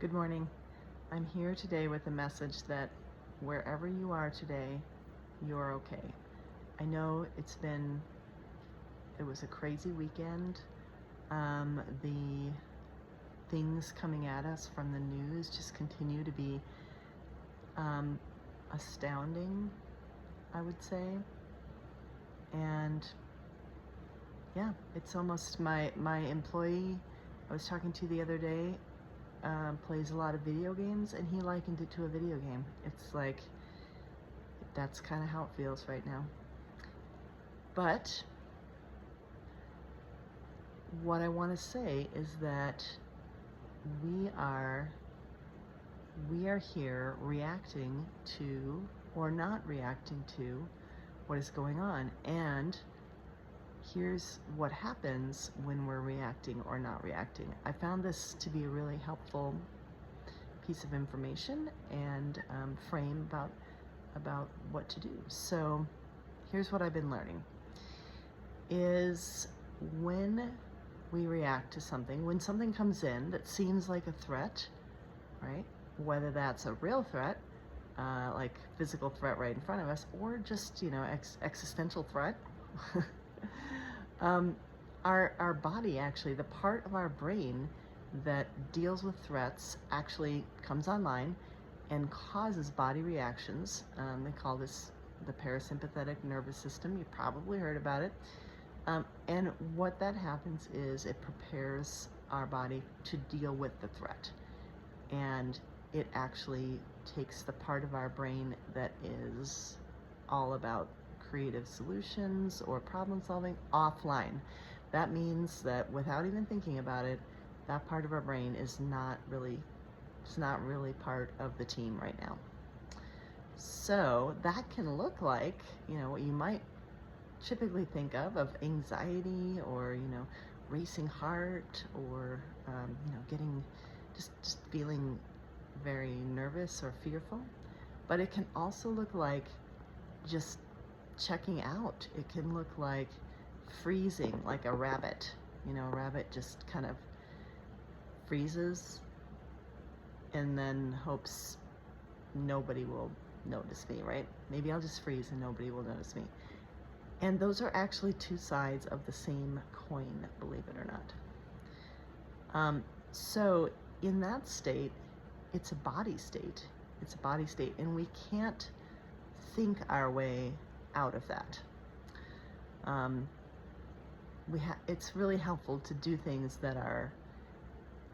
Good morning. I'm here today with a message that wherever you are today, you're okay. I know it was a crazy weekend. The things coming at us from the news just continue to be um, astounding, I would say. And yeah, it's almost my employee I was talking to the other day plays a lot of video games, and he likened it to a video game. It's like that's kind of how it feels right now. But what I want to say is that we are here reacting to or not reacting to what is going on. And here's what happens when we're reacting or not reacting. I found this to be a really helpful piece of information and frame about what to do. So here's what I've been learning is when we react to something, when something comes in that seems like a threat, right? Whether that's a real threat, like physical threat right in front of us, or just, existential threat. Our body, actually, the part of our brain that deals with threats actually comes online and causes body reactions. They call this the parasympathetic nervous system. You probably heard about it. And what that happens is it prepares our body to deal with the threat. And it actually takes the part of our brain that is all about creative solutions or problem solving offline. That means that without even thinking about it, that part of our brain is not really part of the team right now. So that can look like, what you might typically think of anxiety, or racing heart, or getting just feeling very nervous or fearful. But it can also look like just checking out. It can look like freezing, like a rabbit. A rabbit just kind of freezes and then hopes nobody will notice me, right? Maybe I'll just freeze and nobody will notice me. And those are actually two sides of the same coin, believe it or not. So in that state, it's a body state. It's a body state, and we can't think our way out of that. It's really helpful to do things that are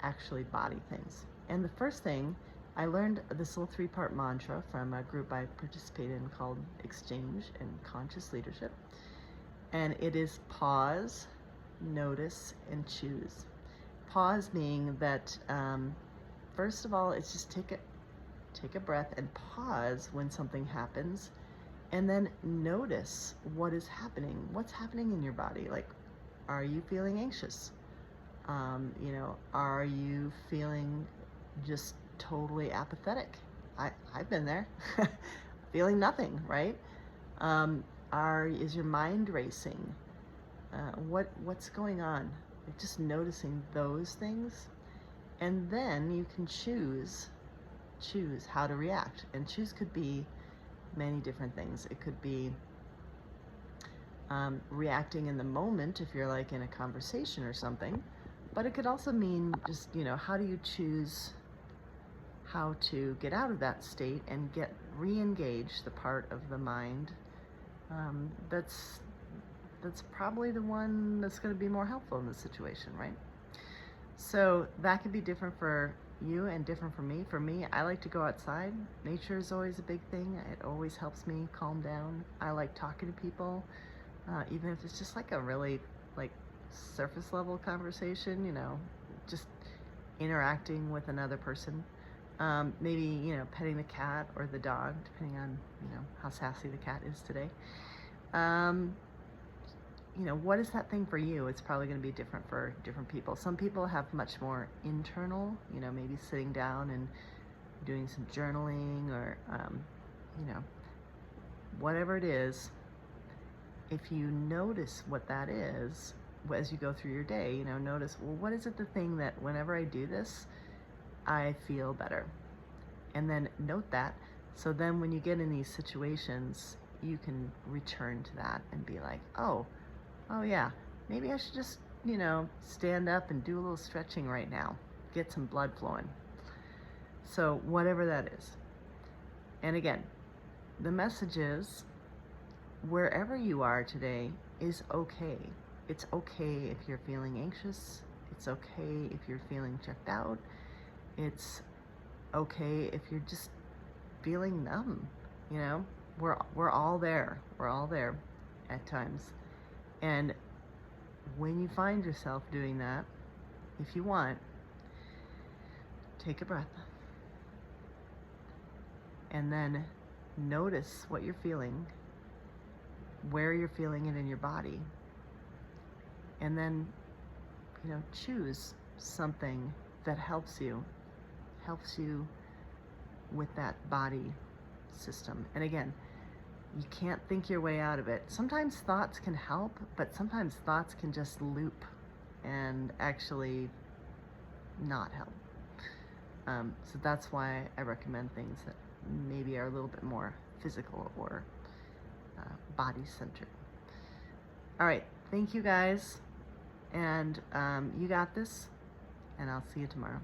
actually body things. And the first thing, I learned this little 3-part mantra from a group I participated in called Exchange and Conscious Leadership. And it is pause, notice, and choose. Pause meaning that, first of all, it's just take a breath and pause when something happens, and then notice what is happening. What's happening in your body? Like, are you feeling anxious? Are you feeling just totally apathetic? I've been there, feeling nothing, right? Is your mind racing? What's going on? Just noticing those things, and then you can choose how to react. And choose could be many different things. It could be reacting in the moment if you're like in a conversation or something, but it could also mean just, how do you choose how to get out of that state and re-engage the part of the mind that's probably the one that's going to be more helpful in this situation, right? So that could be different for you and different for me. For me, I like to go outside. Nature is always a big thing. It always helps me calm down. I like talking to people, even if it's just like a really like surface level conversation, just interacting with another person. Maybe, petting the cat or the dog, depending on, how sassy the cat is today. What is that thing for you? It's probably going to be different for different people. Some people have much more internal, maybe sitting down and doing some journaling, or, whatever it is. If you notice what that is, as you go through your day, notice, well, what is it, the thing that whenever I do this, I feel better. And then note that. So then when you get in these situations, you can return to that and be like, oh yeah, maybe I should just, stand up and do a little stretching right now, get some blood flowing. So whatever that is. And again, the message is, wherever you are today is okay. It's okay if you're feeling anxious. It's okay if you're feeling checked out. It's okay if you're just feeling numb. We're all there. We're all there at times. And when you find yourself doing that, if you want, take a breath and then notice what you're feeling, where you're feeling it in your body, and then choose something that helps you with that body system. And again, you can't think your way out of it. Sometimes thoughts can help, but sometimes thoughts can just loop and actually not help. So that's why I recommend things that maybe are a little bit more physical or body centered. All right, thank you guys, and you got this, and I'll see you tomorrow.